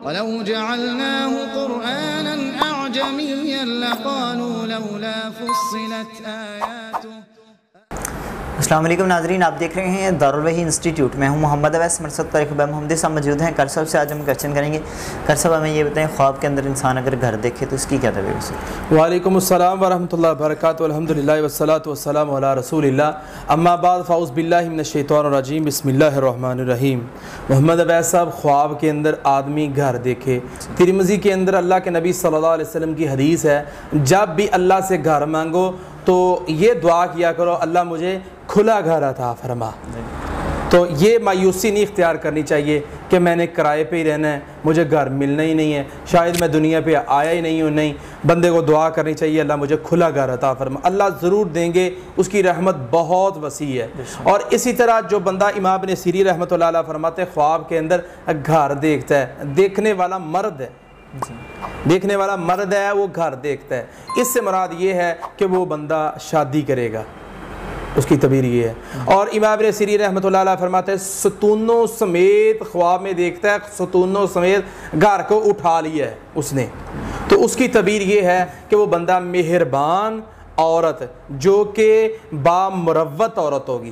وَلَوْ جَعَلْنَاهُ قُرْآنًا أَعْجَمِيًّا لَقَالُوا لَوْلَا فُصِّلَتْ آيَاتُهُ۔ السلام علیکم ناظرین، آپ دیکھ رہے ہیں دارل انسٹیٹیوٹ۔ میں ہوں محمد اویس، میرے ساتھ قاری محمدی صاحب موجود ہیں۔ قاری صاحب سے آج ہم کویشچن کریں گے۔ قاری صاحب ہمیں یہ بتائیں، خواب کے اندر انسان اگر گھر دیکھے تو اس کی کیا تعبیر ہے؟ وعلیکم السلام ورحمۃ اللہ وبرکاتہ۔ الحمدللہ والصلاۃ والسلام علی رسول اللہ، اما بعد فاعوذ باللہ من الشیطان الرجیم، بسم اللہ الرحمن الرحیم۔ محمد اویس صاحب خواب کے اندر آدمی گھر دیکھے، ترمذی کے اندر اللہ کے نبی صلی اللہ علیہ وسلم کی حدیث ہے، جب بھی اللہ سے گھر مانگو تو یہ دعا کیا کرو، اللہ مجھے کھلا گھر عطا فرما۔ تو یہ مایوسی نہیں اختیار کرنی چاہیے کہ میں نے کرائے پہ ہی رہنا ہے، مجھے گھر ملنا ہی نہیں ہے، شاید میں دنیا پہ آیا ہی نہیں ہوں۔ نہیں، بندے کو دعا کرنی چاہیے، اللہ مجھے کھلا گھر عطا فرما، اللہ ضرور دیں گے، اس کی رحمت بہت وسیع ہے۔ اور اسی طرح جو بندہ امام ابن سیرین رحمۃ اللہ علیہ فرماتے ہیں خواب کے اندر گھر دیکھتا ہے، دیکھنے والا مرد ہے، دیکھنے والا مرد ہے، وہ گھر دیکھتا ہے، اس سے مراد یہ ہے کہ وہ بندہ شادی کرے گا، اس کی تعبیر یہ ہے۔ اور امام ابن سیرین رحمۃ اللہ علیہ فرماتے ہیں ستونوں سمیت خواب میں دیکھتا ہے، ستونوں سمیت گھر کو اٹھا لیا ہے اس نے، تو اس کی تعبیر یہ ہے کہ وہ بندہ مہربان عورت جو کہ بامروت عورت ہوگی،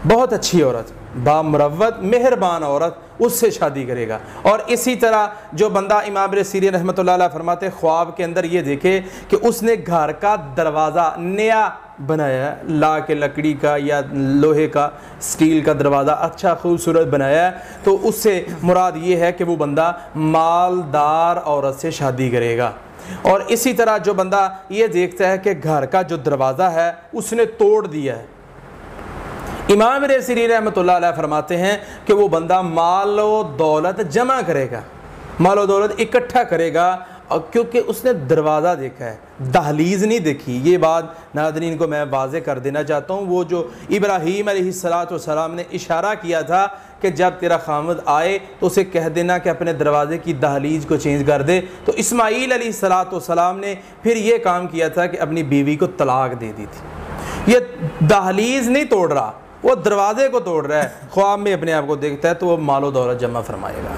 بہت اچھی عورت، بامروت مہربان عورت، اس سے شادی کرے گا۔ اور اسی طرح جو بندہ امام ابن سیرین رحمۃ اللہ علیہ فرماتے ہیں خواب کے اندر یہ دیکھے کہ اس نے گھر کا دروازہ نیا بنایا ہے، لا کے لکڑی کا یا لوہے کا، سٹیل کا دروازہ اچھا خوبصورت بنایا ہے، تو اس سے مراد یہ ہے کہ وہ بندہ مالدار عورت سے شادی کرے گا۔ اور اسی طرح جو بندہ یہ دیکھتا ہے کہ گھر کا جو دروازہ ہے اس نے توڑ دیا ہے، امام ابن سیرین رحمۃ اللہ علیہ فرماتے ہیں کہ وہ بندہ مال و دولت جمع کرے گا، مال و دولت اکٹھا کرے گا، اور کیونکہ اس نے دروازہ دیکھا ہے، دہلیز نہیں دیکھی۔ یہ بات ناظرین کو میں واضح کر دینا چاہتا ہوں، وہ جو ابراہیم علیہ السلام نے اشارہ کیا تھا کہ جب تیرا خامد آئے تو اسے کہہ دینا کہ اپنے دروازے کی دہلیز کو چینج کر دے، تو اسماعیل علیہ السلام نے پھر یہ کام کیا تھا کہ اپنی بیوی کو طلاق دے دی تھی۔ یہ دہلیز نہیں توڑ رہا، وہ دروازے کو توڑ رہا ہے، خواب میں اپنے آپ کو دیکھتا ہے تو وہ مال و دولت جمع فرمائے گا۔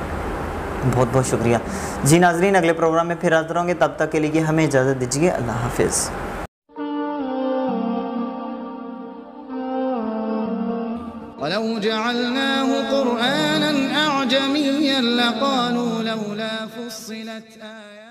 بہت بہت شکریہ جی ناظرین، اگلے پروگرام میں پھر حاضر ہوں گے، تب تک کے لیے ہمیں اجازت دیجیے، اللہ حافظ۔ وَلَوْ جَعَلْنَاهُ قُرْآنًا أَعْجَمِيًّا لَقَالُوا لَوْلَا فُصِّلَتْ آيَاتُهُ۔